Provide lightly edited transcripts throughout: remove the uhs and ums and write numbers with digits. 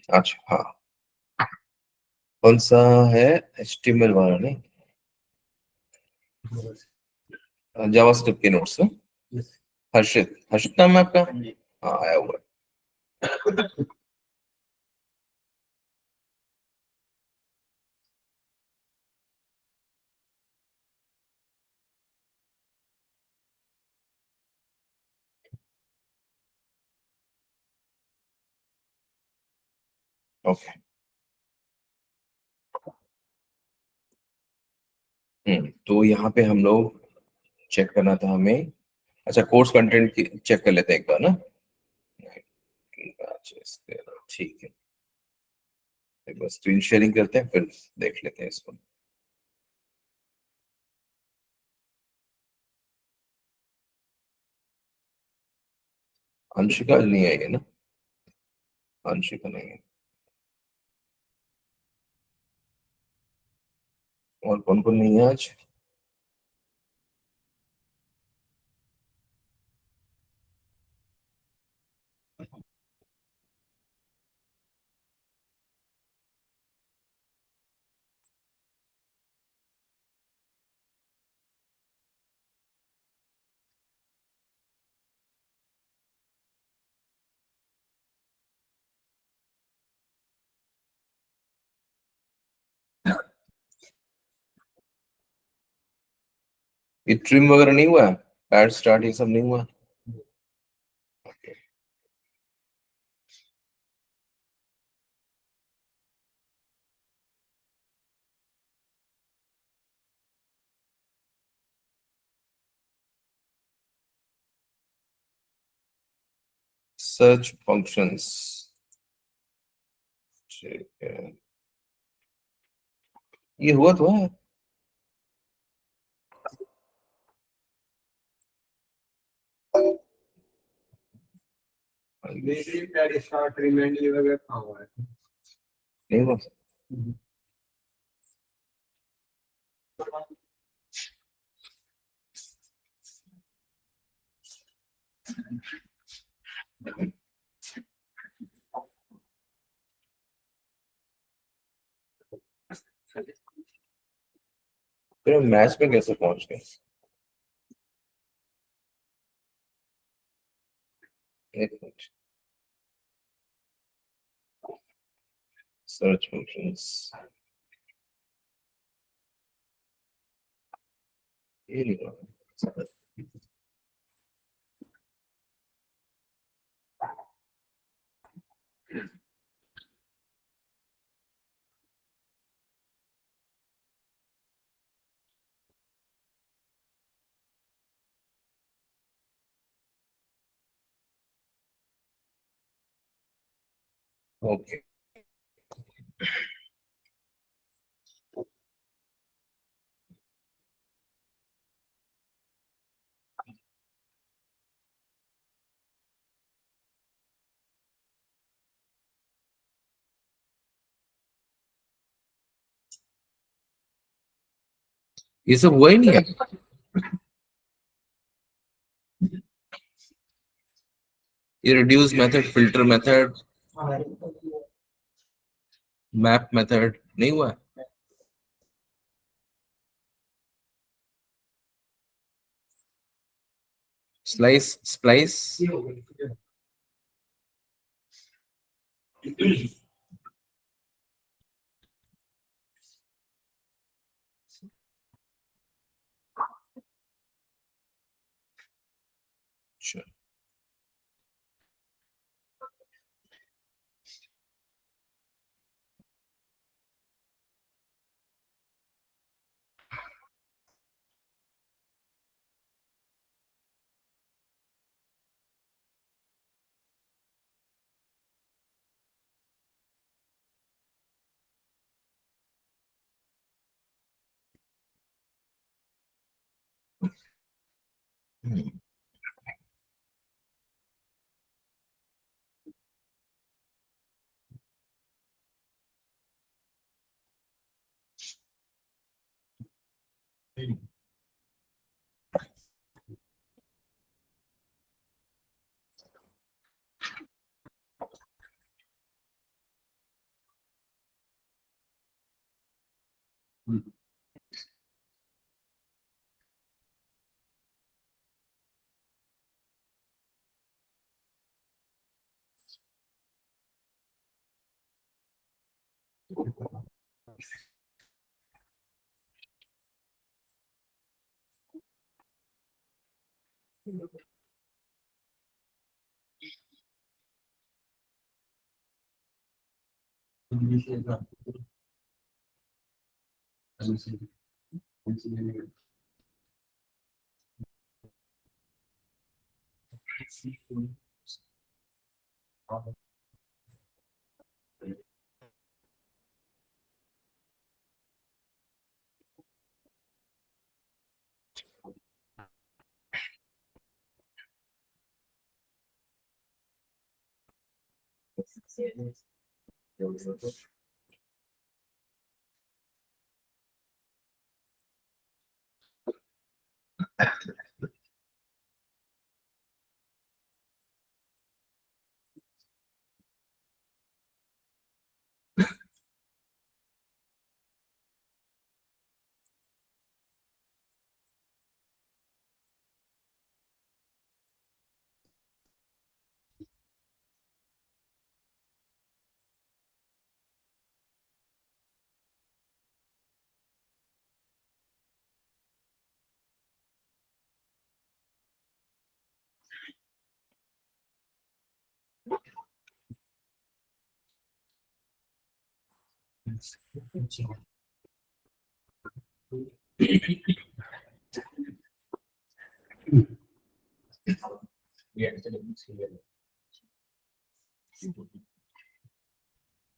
अच्छा हाँ, कौन सा है? HTML वाला नहीं, जावास्क्रिप्ट के नोट्स है। हर्षित, हर्षित नाम है आपका? हाँ आया हुआ है। ओके। तो यहाँ पे हम लोग चेक करना था हमें। अच्छा, कोर्स कंटेंट चेक कर लेते हैं एक बार ना। अच्छा, ठीक है, एक बार स्क्रीन शेयरिंग करते हैं फिर देख लेते हैं इसको। अंशिका नहीं आई है ना? अंशिका नहीं है। और कौन कौन नहीं है आज? ये ट्रिम वगैरह नहीं हुआ है? पैड स्टार्ट ये सब नहीं हुआ? सर्च फंक्शंस, ठीक है, ये हुआ तो है। नहीं हुआ। फिर मैच में कैसे पहुंच गए? एक मिनट, सर्च फंक्शंस, ये नहीं हुआ। ओके। ये सब हुआ ही नहीं है। ये reduce method, filter method, map method नहीं हुआ। Slice, splice. अच्छा,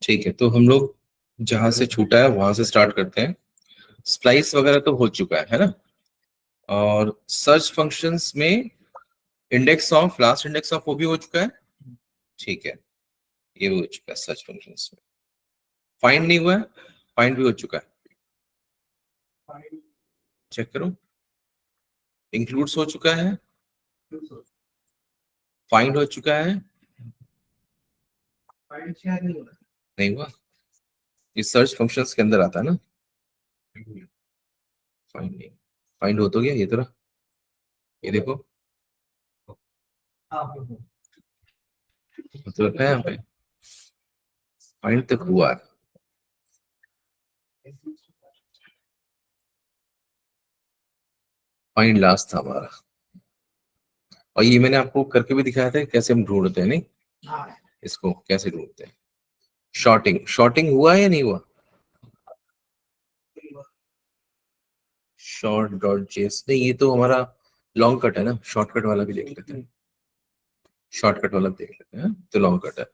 ठीक है, तो हम लोग जहां से छूटा है वहां से स्टार्ट करते हैं। स्प्लाइस वगैरह तो हो चुका है ना? और सर्च फंक्शंस में index of, last index of वो भी हो चुका है। ठीक है, ये भी हो चुका है सर्च फंक्शंस में। फाइंड नहीं हुआ है? फाइंड भी हो चुका है, चेक करो। इंक्लूड्स हो चुका है, फाइंड हो चुका है, नहीं हुआ। ये सर्च फंक्शंस के अंदर आता है ना। फाइंड नहीं, फाइंड हो तो गया ये तरह, ये देखो मतलब है यहाँ पे फाइंड तक हुआ है। फाइंड लास्ट था हमारा। और ये मैंने आपको करके भी दिखाया था कैसे हम ढूंढते हैं, नहीं? इसको कैसे ढूंढते हैं? शॉर्टिंग, शॉर्टिंग हुआ या नहीं हुआ? शॉर्ट डॉट जेस नहीं, ये तो हमारा लॉन्ग कट है ना। शॉर्टकट वाला भी देख लेते हैं, शॉर्टकट वाला देख लेते हैं, तो लॉन्ग कट है।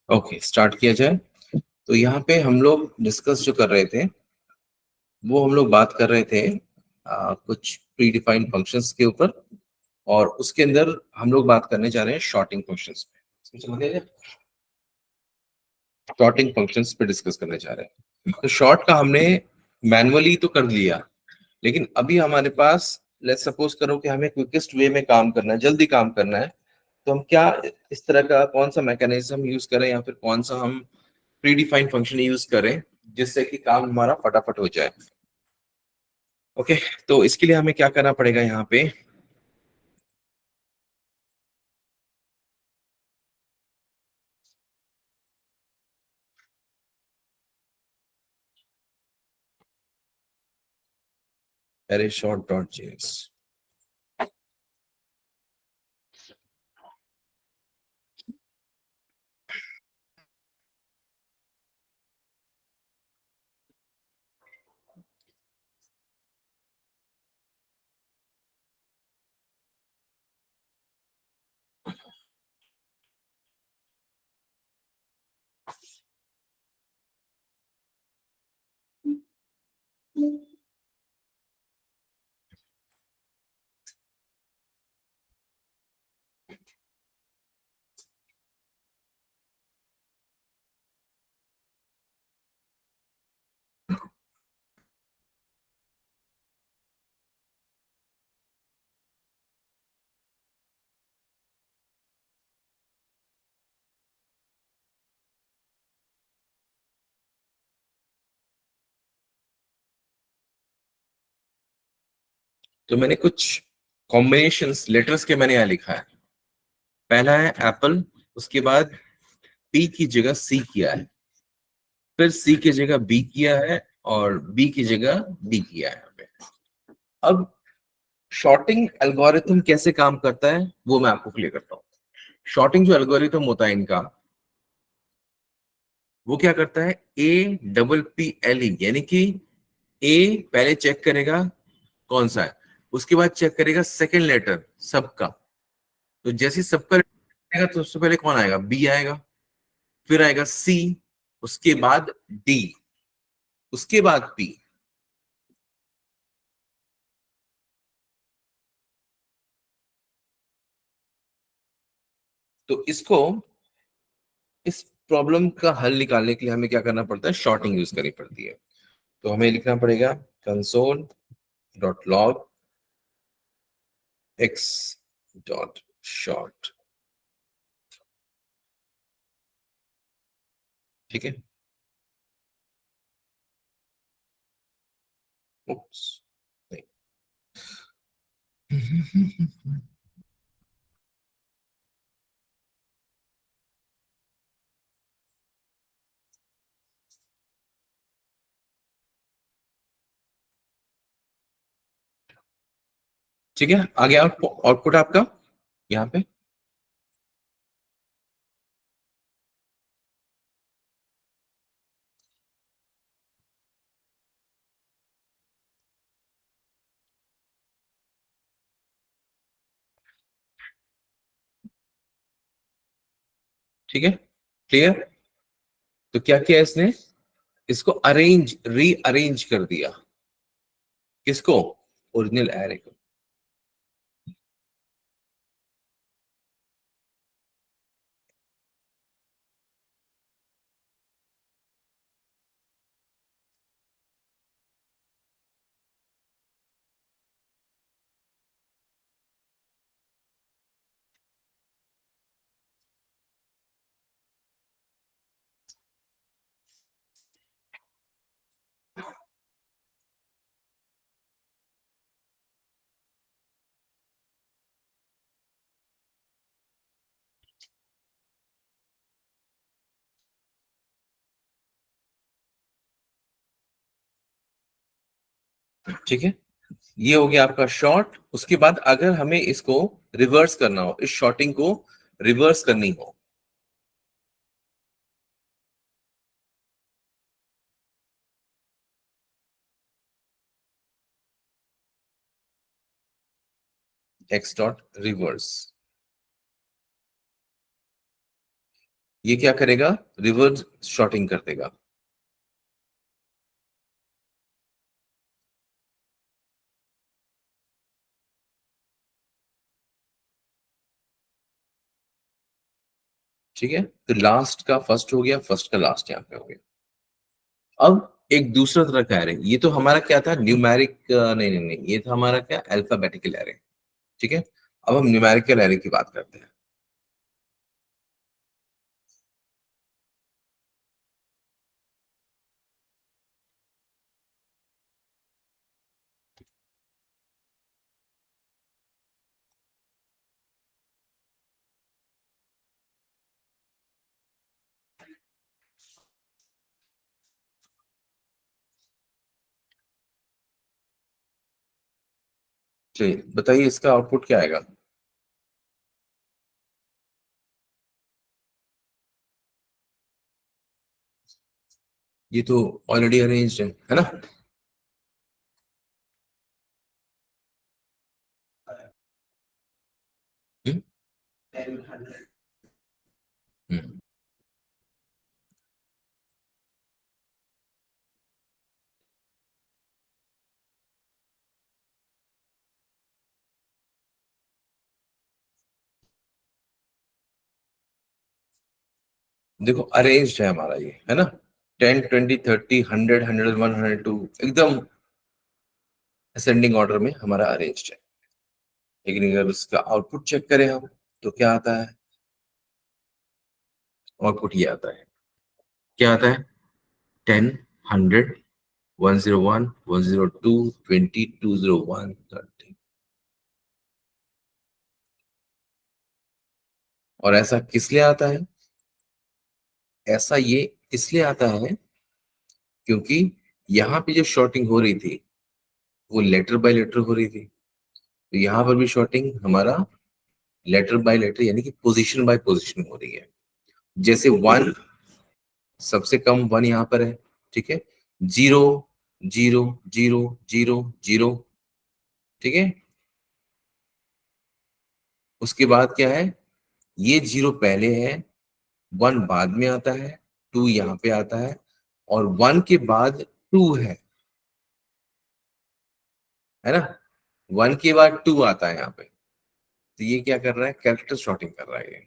ओके, स्टार्ट किया जाए। तो यहाँ पे हम लोग डिस्कस जो कर रहे थे, वो हम लोग बात कर रहे थे कुछ प्री डिफाइंड फंक्शंस के ऊपर, और उसके अंदर हम लोग बात करने जा रहे हैं शॉर्टिंग फंक्शंस पे। शॉर्टिंग फंक्शंस पे डिस्कस करने जा रहे हैं। तो शॉर्ट का हमने मैनुअली तो कर लिया, लेकिन अभी हमारे पास, लेट्स सपोज करो कि हमें क्विकेस्ट वे में काम करना है, जल्दी काम करना है, तो हम क्या, इस तरह का कौन सा मैकेनिज्म यूज करें, या फिर कौन सा हम प्री डिफाइंड फंक्शन यूज करें जिससे कि काम हमारा फटाफट हो जाए। ओके, तो इसके लिए हमें क्या करना पड़ेगा यहाँ पे। अरे शॉर्ट डॉट जेएस। तो मैंने कुछ कॉम्बिनेशंस लेटर्स के मैंने यहाँ लिखा है। पहला है एप्पल, उसके बाद पी की जगह सी किया है, फिर सी की जगह बी किया है, और बी की जगह डी किया है यहाँ पे। अब शॉर्टिंग एल्गोरिथम कैसे काम करता है वो मैं आपको क्लियर करता हूँ। शॉर्टिंग जो एल्गोरिथम होता है इनका, वो क्या करता है, APPLE, यानी कि ए पहले चेक करेगा कौन सा है, उसके बाद चेक करेगा सेकेंड लेटर सबका। तो जैसे ही सबका आएगा तो सबसे पहले कौन आएगा, बी आएगा, फिर आएगा सी, उसके बाद डी, उसके बाद पी। तो इसको, इस प्रॉब्लम का हल निकालने के लिए हमें क्या करना पड़ता है, शॉर्टिंग यूज करनी पड़ती है। तो हमें लिखना पड़ेगा console dot log x dot short. ठीक है। Oops, नहीं। ठीक है, आगे आउटपुट आपका यहाँ पे। ठीक है, क्लियर। तो क्या किया इसने, इसको रीअरेंज कर दिया, किसको, ओरिजिनल एरे को। ठीक है, ये हो गया आपका शॉर्ट। उसके बाद अगर हमें इसको रिवर्स करना हो, इस शॉर्टिंग को रिवर्स करनी हो, एक्स डॉट रिवर्स, ये क्या करेगा, रिवर्स शॉर्टिंग कर देगा। ठीक है, तो लास्ट का फर्स्ट हो गया, फर्स्ट का लास्ट यहाँ पे हो गया। अब एक दूसरा तरह का एरे, ये तो हमारा क्या था, न्यूमेरिक, नहीं नहीं नहीं, ये था हमारा क्या, अल्फाबेटिकल एरे। ठीक है, अब हम न्यूमेरिकल एरे की बात करते हैं। चलिए बताइए इसका आउटपुट क्या आएगा। ये तो ऑलरेडी अरेंज्ड है ना। हम्म, हम्म। देखो अरेंज्ड है हमारा ये, है ना, 10 20 30 100 101 102 एकदम असेंडिंग ऑर्डर में हमारा अरेंज्ड है। लेकिन अगर उसका आउटपुट चेक करें हम, तो क्या आता है, आउटपुट ये आता है, क्या आता है, 10 100 101 102 20 201 30। और ऐसा किस लिए आता है, ऐसा ये इसलिए आता है क्योंकि यहाँ पे जो शॉर्टिंग हो रही थी वो लेटर बाय लेटर हो रही थी, तो यहाँ पर भी शॉर्टिंग हमारा लेटर बाय लेटर यानी कि पोजीशन बाय पोजीशन हो रही है। जैसे वन, सबसे कम वन यहाँ पर है, ठीक है, zero, zero, zero, zero, zero, ठीक है। उसके बाद क्या है, ये जीरो पहले है, वन बाद में आता है, टू यहाँ पे आता है, और वन के बाद टू है ना, वन के बाद टू आता है यहाँ पे। तो ये क्या कर रहा है, कैरेक्टर शॉर्टिंग कर रहा है ये।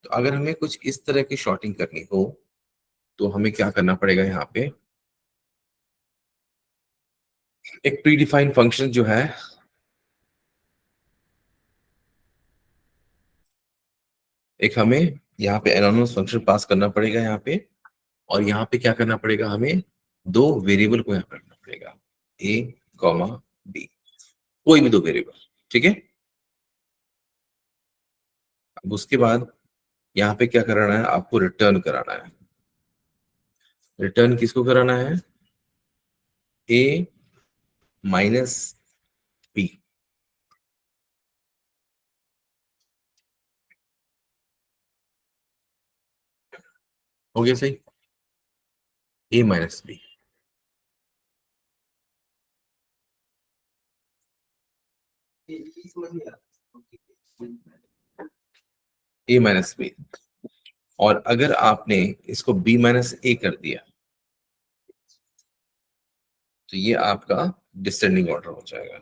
तो अगर हमें कुछ इस तरह की शॉर्टिंग करनी हो, तो हमें क्या करना पड़ेगा, यहाँ पे एक प्री डिफाइंड फंक्शन जो है, एक हमें यहाँ पे एनोनिमस फंक्शन पास करना पड़ेगा यहाँ पे, और यहाँ पे क्या करना पड़ेगा, हमें दो वेरिएबल को यहाँ करना पड़ेगा। ए कॉमा बी, कोई भी दो वेरिएबल, ठीक है। अब उसके बाद यहाँ पे क्या कराना है, आपको रिटर्न कराना है। रिटर्न किसको कराना है, ए माइनस बी। हो गया सही, ए माइनस बी। ए माइनस बी। और अगर आपने इसको बी माइनस ए कर दिया तो ये आपका डिसेंडिंग ऑर्डर हो जाएगा।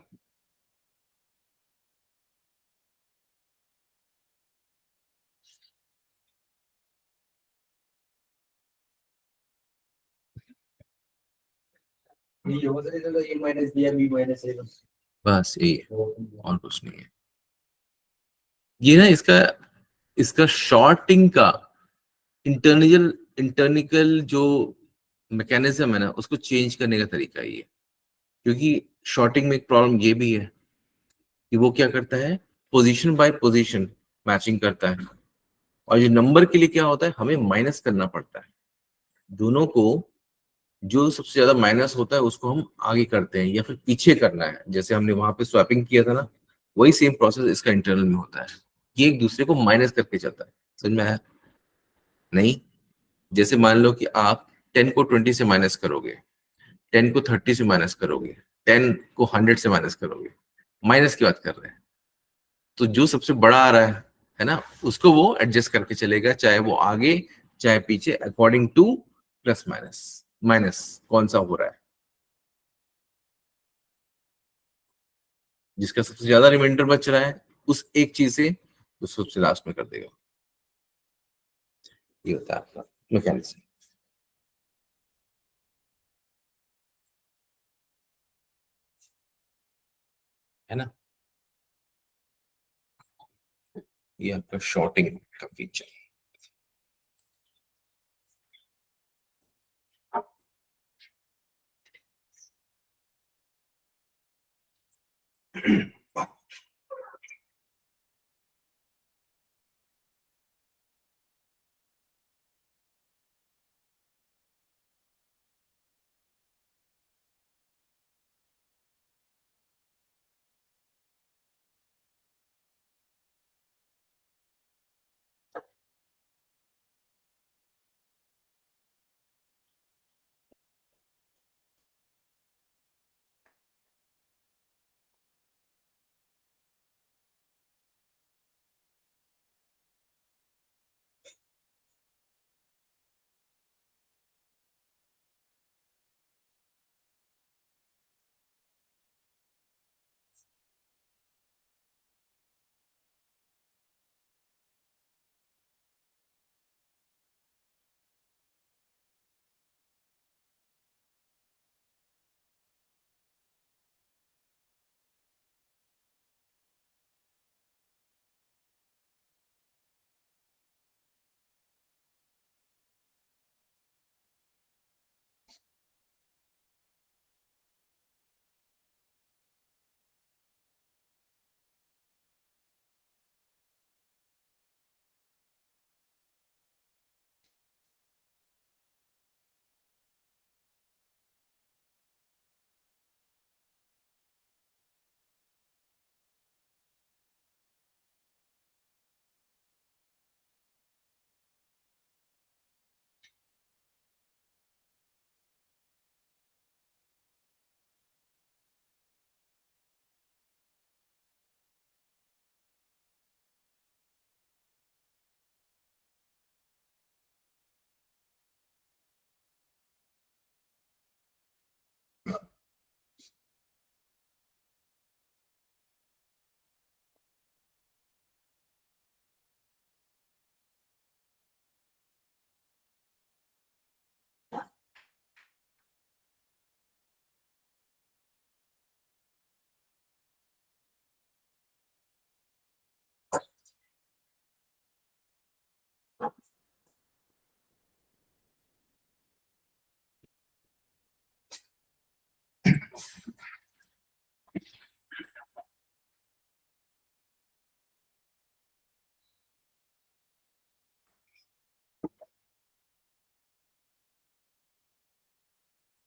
बस ये और कुछ नहीं है। ये ना इसका इसका शॉर्टिंग का इंटरनल इंटरनिकल जो मैकेनिज्म है ना, उसको चेंज करने का तरीका ये। क्योंकि शॉर्टिंग में एक प्रॉब्लम ये भी है कि वो क्या करता है, पोजीशन बाय पोजीशन मैचिंग करता है। और ये नंबर के लिए क्या होता है, हमें माइनस करना पड़ता है दोनों को। जो सबसे ज्यादा माइनस होता है उसको हम आगे करते हैं या फिर पीछे करना है, जैसे हमने वहां पे स्वैपिंग किया था ना, वही सेम प्रोसेस इसका इंटरनल में होता है। ये एक दूसरे को माइनस करके चलता है। समझ में आया? नहीं। जैसे मान लो कि आप 10 को 20 से माइनस करोगे, 10 को 30 से माइनस करोगे, 10 को 100 से माइनस करोगे, माइनस की बात कर रहे हैं। तो जो सबसे बड़ा आ रहा है ना, उसको वो एडजस्ट करके चलेगा, चाहे वो आगे चाहे पीछे, according two plus minus, minus कौन सा हो रहा है। जिसका सबसे ज्यादा रिमाइंडर बच रहा है उस एक चीज से, तो सबसे लास्ट में कर देगा। ये होता है आपका मैकेनिज्म, है ना। ये आपका शॉर्टिंग का फीचर।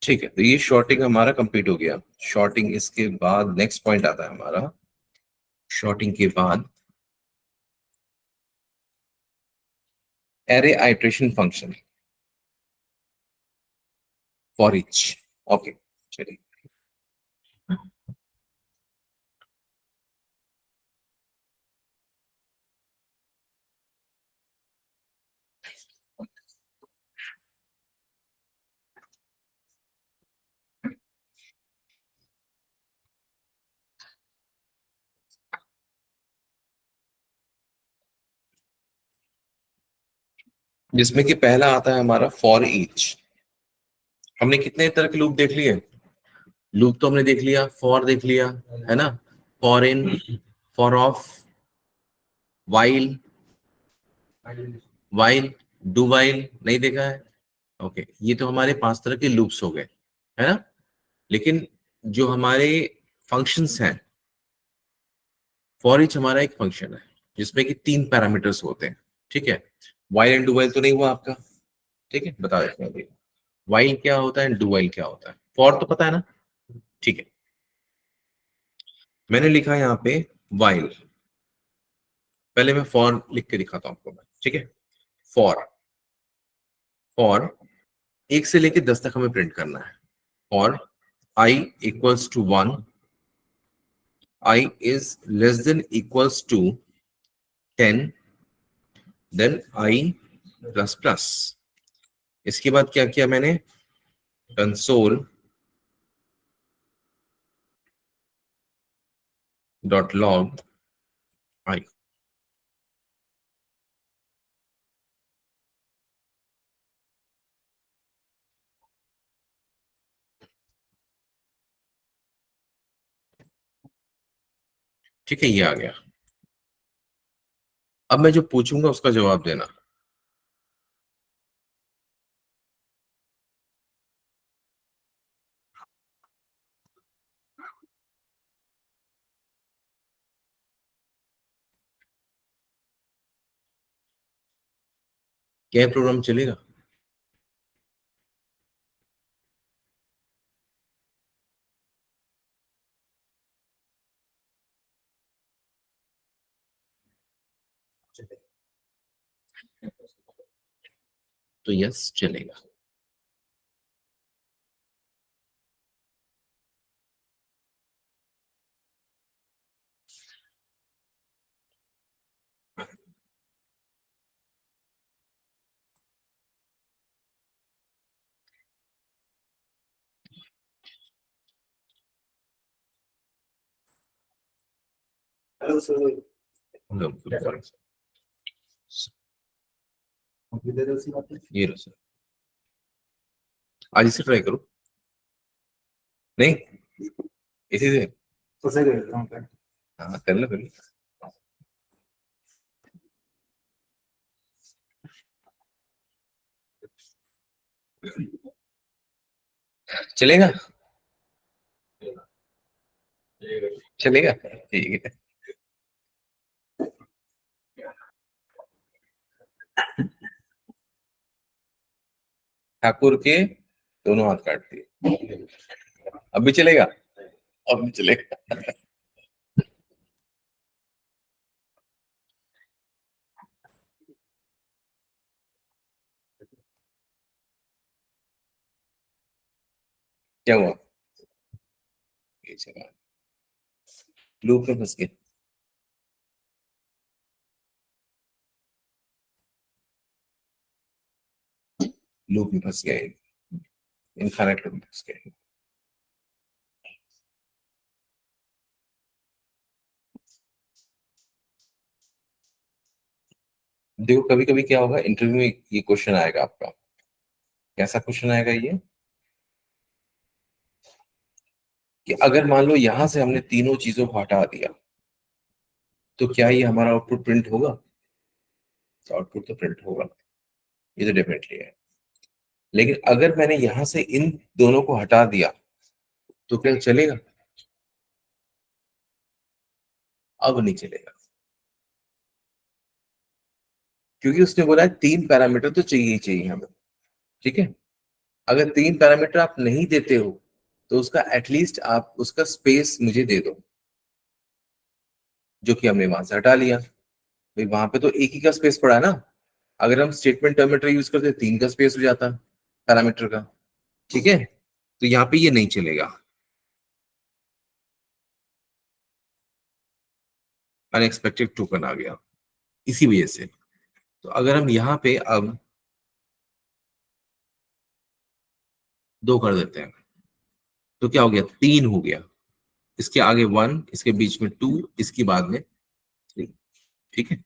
ठीक है, तो ये शॉर्टिंग हमारा कंप्लीट हो गया। शॉर्टिंग इसके बाद नेक्स्ट पॉइंट आता है हमारा। शॉर्टिंग के बाद array iteration function for each. Okay, चलिए। जिसमें कि पहला आता है हमारा फॉर ईच। हमने कितने तरह के लूप देख लिए? लूप तो हमने देख लिया, फॉर देख लिया, है ना, for in, for of, while, while, do while नहीं देखा है? ओके, ये तो हमारे 5 तरह के लूप्स हो गए, है ना। लेकिन जो हमारे फंक्शंस हैं, फॉर ईच हमारा एक फंक्शन है जिसमें कि 3 पैरामीटर्स होते हैं। ठीक है, वाइल एंड डू वाइल तो नहीं हुआ आपका? ठीक है, बता देते हैं अभी। वाइल क्या होता है, डू वाइल क्या होता है? फॉर तो पता है ना? ठीक है, मैंने लिखा है यहाँ पे वाइल। पहले मैं फॉर लिख के दिखाता हूँ आपको मैं, ठीक है। फॉर, फॉर 1 से लेके 10 तक हमें प्रिंट करना है। For I equals to 1, I is less than equals to 10, then I plus plus. इसके बाद क्या किया मैंने? Console dot log I। ठीक है, ये आ गया। अब मैं जो पूछूंगा उसका जवाब देना। क्या प्रोग्राम चलेगा? तो यस, चलेगा। Hello sir. ये लो सर, आज इसे ट्राई करो। नहीं, इसी से। तो सही करेगा। हाँ, कर लो कर लो। चलेगा, चलेगा, ठीक है। ठाकुर के दोनों हाथ काट दिए। अब भी चलेगा? अब भी चलेगा। क्या हुआ? ये चला, लूप में फंस गया। लूप में फंस गया, इनफाइनाइट लूप में फंस गया। देखो, कभी कभी क्या होगा, इंटरव्यू में ये क्वेश्चन आएगा आपका। कैसा क्वेश्चन आएगा ये? कि अगर मान लो यहां से हमने तीनों चीजों को हटा दिया, तो क्या ये हमारा आउटपुट प्रिंट होगा? तो आउटपुट तो प्रिंट होगा, ये तो डेफिनेटली है। लेकिन अगर मैंने यहां से इन दोनों को हटा दिया, तो क्या चलेगा? अब नहीं चलेगा, क्योंकि उसने बोला है 3 पैरामीटर तो चाहिए ही चाहिए हमें। ठीक है, अगर 3 पैरामीटर आप नहीं देते हो तो उसका एटलीस्ट आप उसका स्पेस मुझे दे दो, जो कि हमने वहां से हटा लिया। भाई वहां पे तो एक ही का स्पेस पड़ा है ना। अगर हम स्टेटमेंट टर्मिनेटर यूज करते 3 का स्पेस हो जाता पैरामीटर का। ठीक है, तो यहाँ पे ये नहीं चलेगा। अनएक्सपेक्टेड टोकन आ गया इसी वजह से। तो अगर हम यहाँ पे अब 2 कर देते हैं तो क्या हो गया, 3 हो गया। इसके आगे 1, इसके बीच में 2, इसकी बाद में 3। ठीक है।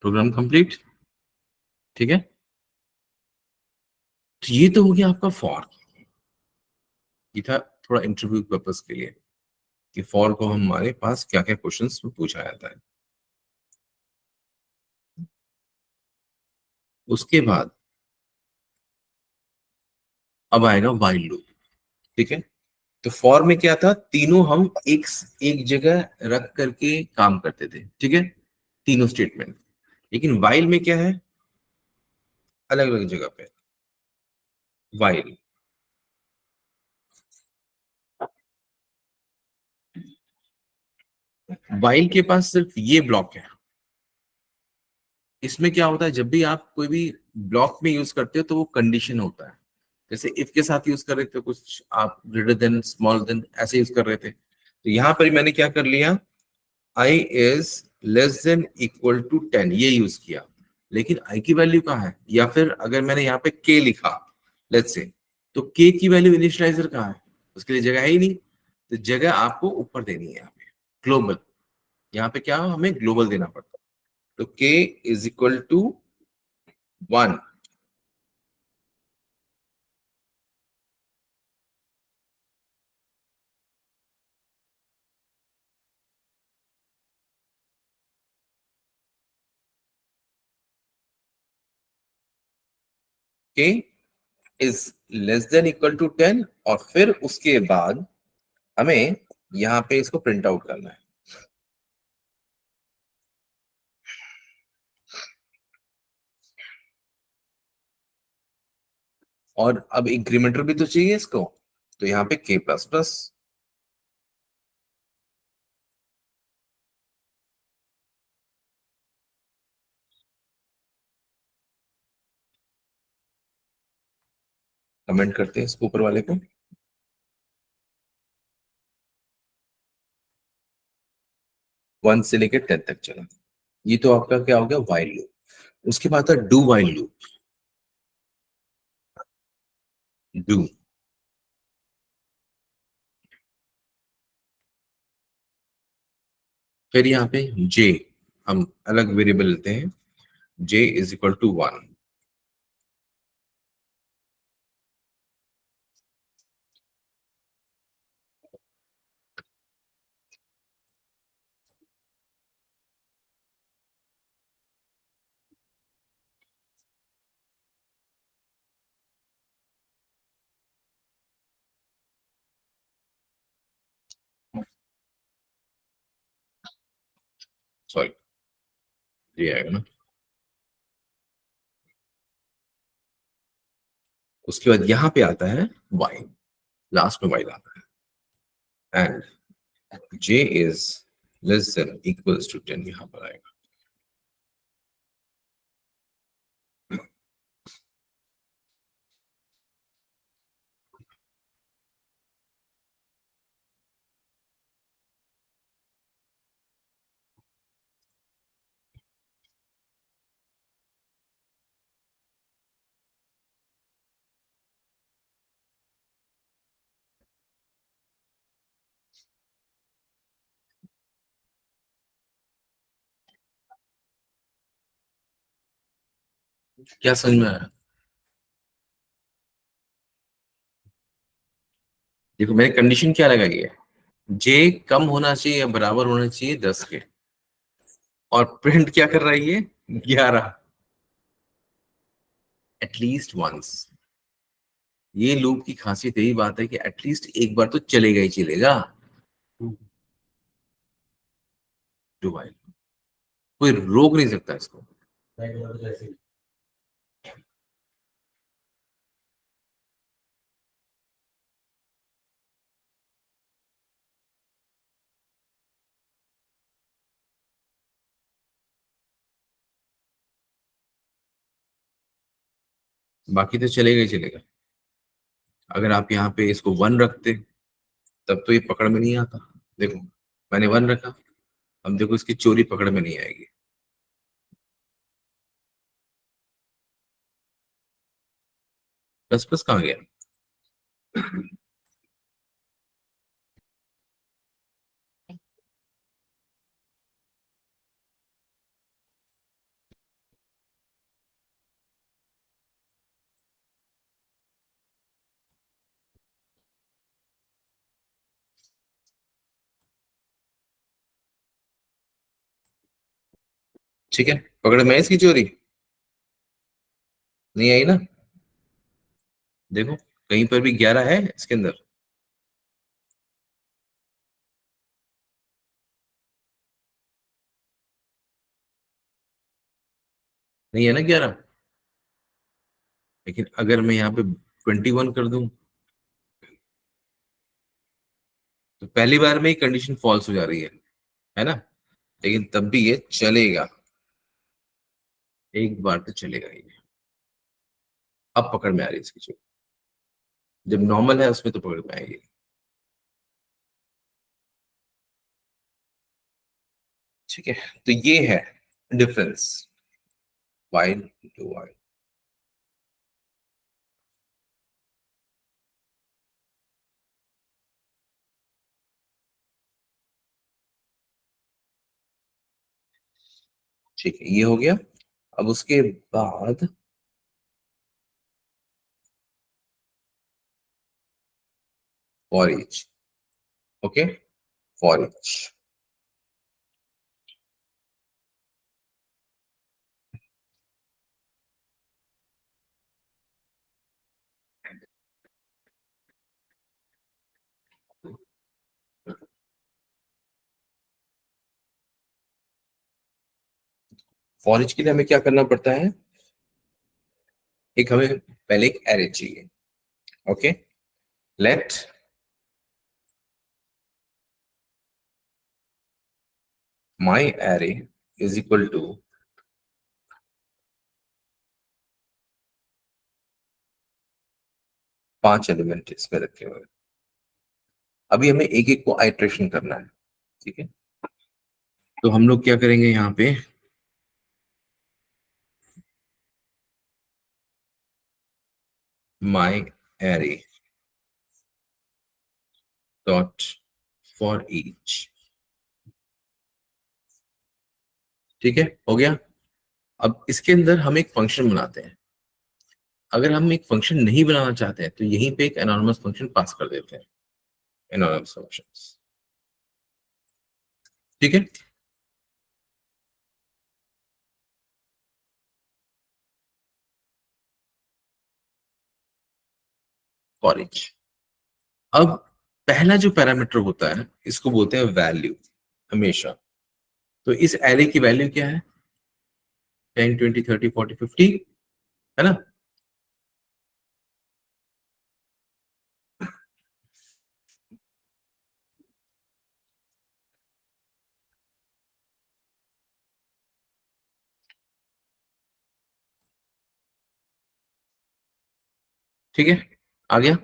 Program complete. ठीक है, तो ये तो हो गया आपका फॉर। ये था थोड़ा इंटरव्यू पर्पस के लिए कि फॉर को हमारे पास क्या क्या क्वेश्चंस में पूछा जाता है। उसके बाद अब आएगा वाइल लूप। ठीक है, तो फॉर में क्या था, तीनों हम एक जगह रख करके काम करते थे। ठीक है, तीनों स्टेटमेंट। लेकिन वाइल में क्या है, अलग अलग जगह पे। वाइल, वाइल के पास सिर्फ ये ब्लॉक है। इसमें क्या होता है, जब भी आप कोई भी ब्लॉक में यूज करते हो तो वो कंडीशन होता है। जैसे इफ के साथ यूज कर रहे थे कुछ आप, ग्रेटर देन, स्मॉल देन, ऐसे यूज कर रहे थे। तो यहां पर मैंने क्या कर लिया, I is less than equal to 10 ये यूज किया। लेकिन आई की वैल्यू कहाँ है, या फिर अगर मैंने यहाँ पे के लिखा, लेट्स से, तो के की वैल्यू इनिशियलाइजर कहाँ है, उसके लिए जगह है ही नहीं। तो जगह आपको ऊपर देनी है यहाँ पे, ग्लोबल। यहाँ पे क्या हमें ग्लोबल देना पड़ता है। तो के is equal to 1। K is less than equal to 10, और फिर उसके बाद हमें यहाँ पे इसको प्रिंट आउट करना है। और अब इंक्रीमेंटर भी तो चाहिए इसको, तो यहाँ पे के प्लस प्लस। कमेंट करते हैं इसको ऊपर वाले को। 1 से लेकर 10 तक चला। ये तो आपका क्या हो गया, वाइल लूप। उसके बाद था डू वाइल लूप। डू, फिर यहाँ पे जे, हम अलग वेरिएबल लेते हैं। जे इज इक्वल टू 1। सॉरी, ये आएगा ना। उसके बाद यहाँ पे आता है वाइल, लास्ट में वाइल आता है। And J is less than equals to 10 यहाँ पर आएगा। क्या समझ में आया? देखो मैंने कंडीशन क्या लगाई है, जे कम होना चाहिए या बराबर होना चाहिए 10 के, और प्रिंट क्या कर रहा है ये, 11, एटलीस्ट वंस। ये लूप की खासियत यही बात है कि एटलीस्ट एक बार तो चलेगा ही चलेगा। डू वाइल, कोई रोक नहीं सकता इसको। बाकी तो चलेगा ही चलेगा। अगर आप यहाँ पे इसको 1 रखते तब तो ये पकड़ में नहीं आता। देखो मैंने 1 रखा, अब देखो इसकी चोरी पकड़ में नहीं आएगी। प्लस प्लस कहाँ गया? ठीक है, पकड़ में है इसकी चोरी, नहीं आई ना। देखो कहीं पर भी 11 है इसके अंदर, नहीं है ना 11। लेकिन अगर मैं यहाँ पे 21 कर दूं, तो पहली बार में ही कंडीशन फॉल्स हो जा रही है ना। लेकिन तब भी ये चलेगा, एक बार तो चलेगा ये। अब पकड़ में आ रही है इसकी चोरी, जब नॉर्मल है उसमें तो पकड़ में आएगी। ठीक है, तो ये है डिफरेंस, वाइल टू वाइल। ठीक है, ये हो गया। अब उसके बाद for each. Okay, for each. For each के लिए हमें क्या करना पड़ता है, एक हमें पहले एक एरे चाहिए। Okay, let my array is equal to 5 element इसमें रखे हुए हैं। अभी हमें एक एक को आइट्रेशन करना है। ठीक है, तो हम लोग क्या करेंगे यहाँ पे, माई एरे डॉट फॉर ईच। ठीक है, हो गया। अब इसके अंदर हम एक फंक्शन बनाते हैं। अगर हम एक फंक्शन नहीं बनाना चाहते हैं तो यहीं पे एक एनोनिमस फंक्शन पास कर देते हैं, एनोनिमस फंक्शंस। ठीक है, फॉर ईच। अब पहला जो पैरामीटर होता है इसको बोलते हैं वैल्यू, हमेशा। तो इस एरे की वैल्यू क्या है, 10 20 30 40 50, है ना। ठीक है, आ गया।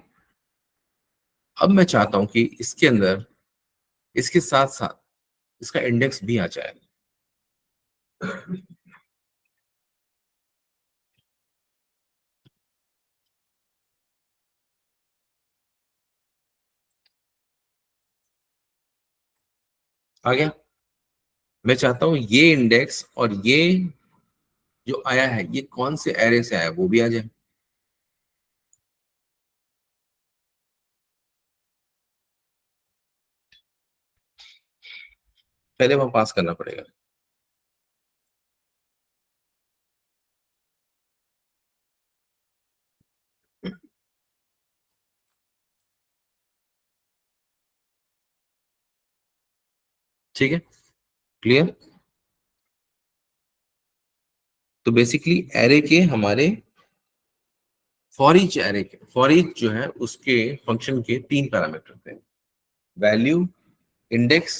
अब मैं चाहता हूं कि इसके अंदर इसके साथ साथ इसका इंडेक्स भी आ जाए। आ गया। मैं चाहता हूं ये इंडेक्स और ये जो आया है ये कौन से एरे से आया वो भी आ जाए। पहले वहां पास करना पड़ेगा। ठीक है, क्लियर। तो बेसिकली एरे के हमारे फॉर ईच जो है उसके फंक्शन के तीन पैरामीटर थे, वैल्यू, इंडेक्स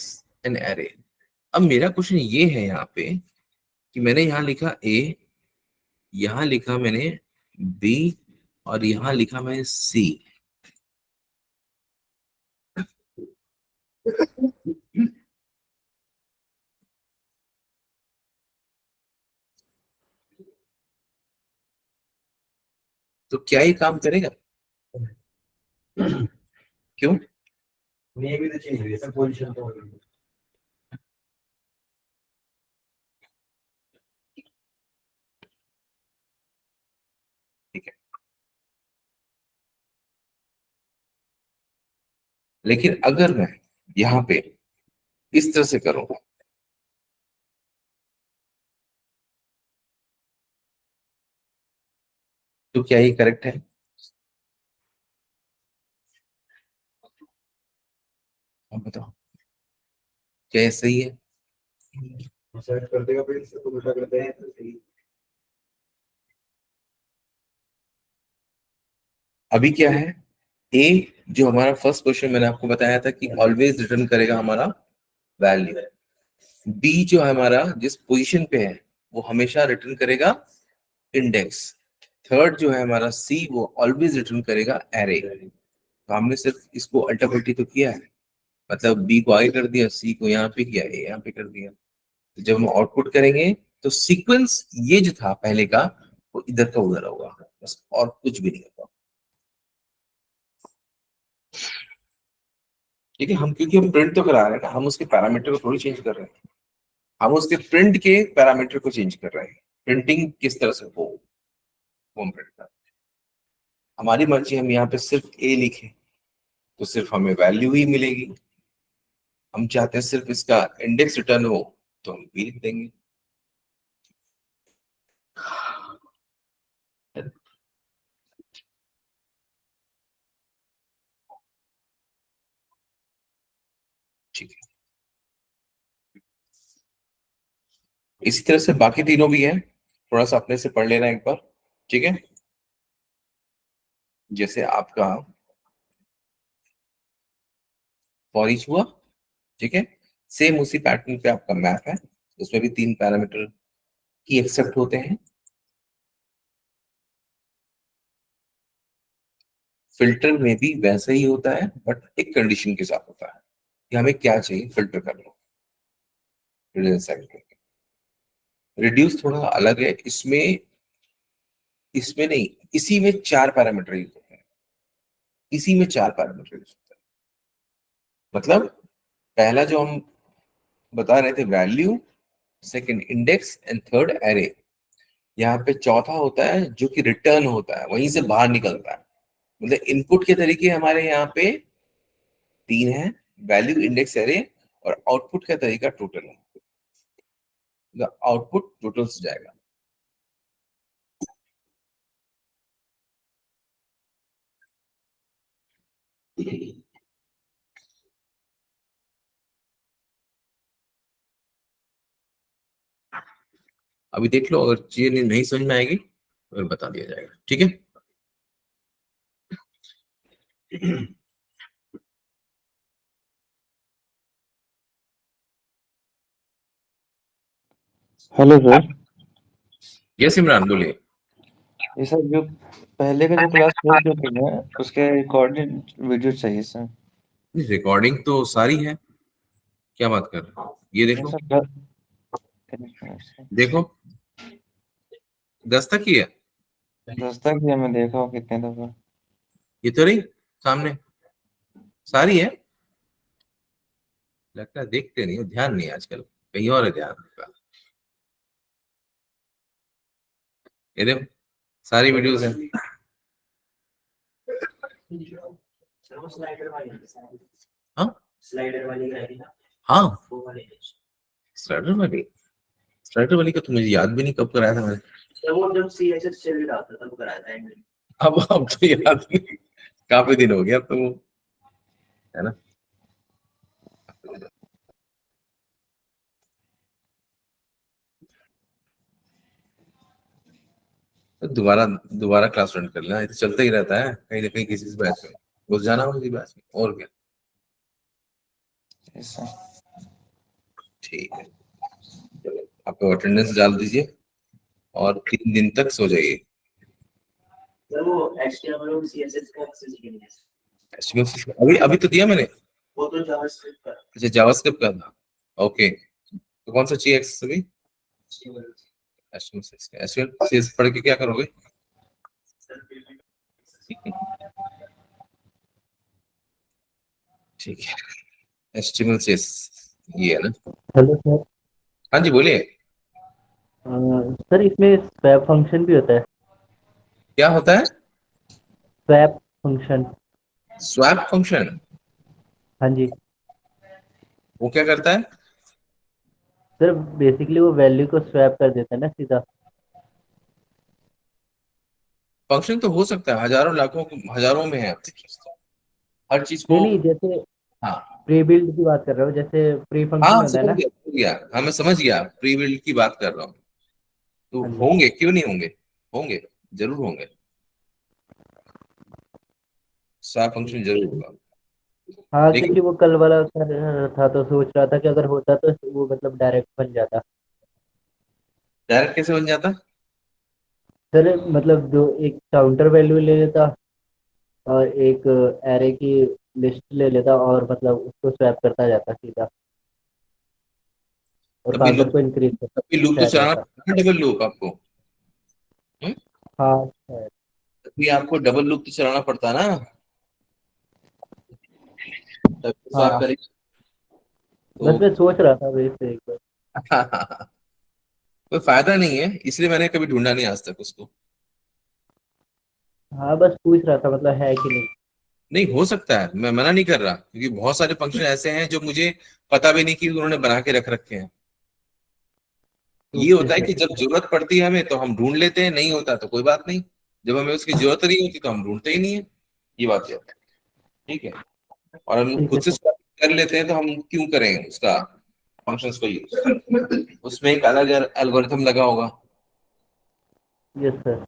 एंड एरे। अब मेरा क्वेश्चन ये है यहाँ पे कि मैंने यहाँ लिखा ए, यहाँ लिखा मैंने बी, और यहाँ लिखा मैंने सी। तो क्या ये काम करेगा? क्यों? ये भी तो चेंज हुई है सर, पोजीशन तो हो गई है। ठीक है, लेकिन अगर मैं यहाँ पे इस तरह से करूँ तो क्या ये करेक्ट है? आप बताओ, क्या ये सही है? सेट कर देगा फिर इसको तो उल्टा करते हैं तो सही। अभी क्या है, ए जो हमारा फर्स्ट क्वेश्चन मैंने आपको बताया था कि ऑलवेज रिटर्न करेगा हमारा वैल्यू। बी जो है हमारा जिस पोजीशन पे है वो हमेशा रिटर्न करेगा इंडेक्स। थर्ड जो है हमारा सी वो ऑलवेज रिटर्न करेगा एरे। तो हमने सिर्फ इसको अल्टा पल्टी तो किया है, मतलब बी को आगे कर दिया, सी को यहाँ पे किया, ए यहाँ पे कर दिया। तो जब हम आउटपुट करेंगे तो सीक्वेंस ये जो था पहले का वो इधर का उधर होगा, बस और कुछ भी नहीं होगा। ठीक है, हम क्योंकि हम प्रिंट तो करा रहे हैं ना, हम उसके पैरामीटर को थोड़ी चेंज कर रहे हैं, हम उसके प्रिंट के पैरामीटर को चेंज कर रहे हैं। प्रिंटिंग किस तरह से हो वो हम प्रिंट कर रहे हैं। हमारी मर्जी, हम यहाँ पे सिर्फ ए लिखें तो सिर्फ हमें वैल्यू ही मिलेगी, हम चाहते हैं सिर्फ इसका इंडेक्स रिटर्न हो तो हम बी लिख देंगे। ठीक है, इसी तरह से बाकी तीनों भी है, थोड़ा सा अपने से पढ़ लेना एक बार। ठीक है, जैसे आपका फॉर ईच हुआ, ठीक है, सेम उसी पैटर्न पे आपका मैप है, उसमें भी तीन पैरामीटर की एक्सेप्ट होते हैं। फिल्टर में भी वैसा ही होता है बट एक कंडीशन के साथ होता है कि हमें क्या चाहिए फिल्टर कर लो। रिड्यूस थोड़ा अलग है, इसमें इसमें नहीं, इसी में चार पैरामीटर यूज होते हैं, इसी में चार पैरामीटर यूज होते हैं। मतलब पहला जो हम बता रहे the value, second index and third array, यहाँ पे चौथा होता है जो कि रिटर्न होता है, वहीं से बाहर निकलता है। मतलब इनपुट के तरीके हमारे यहाँ पे तीन है, वैल्यू, इंडेक्स, एरे, और आउटपुट का तरीका टोटल है, आउटपुट टोटल से जाएगा। अभी देख लो, अगर चीजें नहीं समझ में आएगी तो फिर बता दिया जाएगा। ठीक है। Hello sir. यस इमरान बोलिए। ये सर जो पहले का जो क्लास हो चुकी है उसके रिकॉर्डेड वीडियो चाहिए सर। रिकॉर्डिंग तो सारी है, क्या बात कर रहे हो, ये नहीं देखो, सर घर। एक मिनट सर। देखो 10 तक ही है, दस्तक भी मैं देखा हूँ कितने दफा। ये तो रही सामने, सारी है। लगता है देखते नहीं हो, ध्यान नहीं है आजकल, कहीं और है ध्यान आपका। ये देखो सारी वीडियोस हैं। हाँ स्लाइडर वाली गाड़ी ना, हाँ वो वाली स्टार्टर वाली का तो मुझे याद भी नहीं कब कराया था मैंने। तो वो जब सीएचएस चल रहा था तब कराया था एंड में। अब तो याद नहीं, काफी दिन हो गया, अब तो वो है ना। तो दोबारा दोबारा क्लास रन कर लेना, ये तो चलता ही रहता है कहीं ना कहीं किसी बैच में घुस जाना हो किसी बैच में, और क्या। ऐसा ठीक है, चलो आपको अटेंडेंस डाल दीजिए और 3 दिन तक सो जाइए। सर वो एचटीएमएल और सीएसएस का सीखेंगे। अभी अभी तो दिया मैंने। वो तो जावास्क्रिप्ट का। अच्छा जावास्क्रिप्ट का था, ओके। तो कौन सा चाहिए एक्सेस अभी? एचटीएमएल पढ़ के क्या करोगे? ठीक है, एचटीएमएल ये है ना। Hello sir. हाँ जी बोलिए। सर इसमें स्वैप फंक्शन भी होता है। क्या होता है? Swap function. स्वैप फंक्शन, हाँ जी वो क्या करता है? सर, बेसिकली वो वैल्यू को स्वैप कर देता है ना सीधा। फंक्शन तो हो सकता है, हजारों लाखों हजारों में है हर चीज नहीं को। नहीं, जैसे हाँ प्री बिल्ड की बात कर रहे हो, जैसे प्री हाँ फंक्शन होता है ना। समझ गया, हाँ मैं समझ गया, प्री बिल्ड की बात कर रहा हूँ। तो हाँ जी होंगे, क्यों नहीं होंगे, होंगे, जरूर होंगे। स्वैप फंक्शन जरूर होगा। हाँ, लेकिन क्योंकि वो कल वाला कर रहा था तो सोच रहा था कि अगर होता तो वो मतलब डायरेक्ट बन जाता। डायरेक्ट कैसे बन जाता? सर मतलब जो एक काउंटर वैल्यू ले लेता और एक एरे की लिस्ट ले लेता और मतलब उसको स्वैप करता जाता सीधा और तभी काउंटर लूप, को इंक्रीज तभी लूप तो करता चलाना रहता। पड़ता है, डबल लूप आपको। हम्म? हाँ सर, तभी आपको डबल लूप तो चलाना पड़ता है ना, तभी स्वैप हाँ करेंगे तो। बस मैं सोच रहा था वैसे एक बार। कोई फायदा नहीं है, इसलिए मैंने कभी ढूंढा नहीं आज तक उसको। हाँ बस पूछ रहा था मतलब है कि नहीं। नहीं हो सकता है, मैं मना नहीं कर रहा, क्योंकि बहुत सारे फंक्शन ऐसे हैं जो मुझे पता भी नहीं कि उन्होंने बना के रख रखे हैं। ये ओके होता है कि सर। जब जरूरत पड़ती है हमें तो हम ढूंढ लेते हैं, नहीं होता तो कोई बात नहीं। जब हमें उसकी जरूरत नहीं होती तो हम ढूंढते ही नहीं है, ये बात है। ठीक है, और हम ठीक खुद है से सर। start कर लेते हैं तो हम क्यों करें उसका फंक्शंस को यूज, उसमें एक अलग एल्गोरिथम लगा होगा। Yes sir.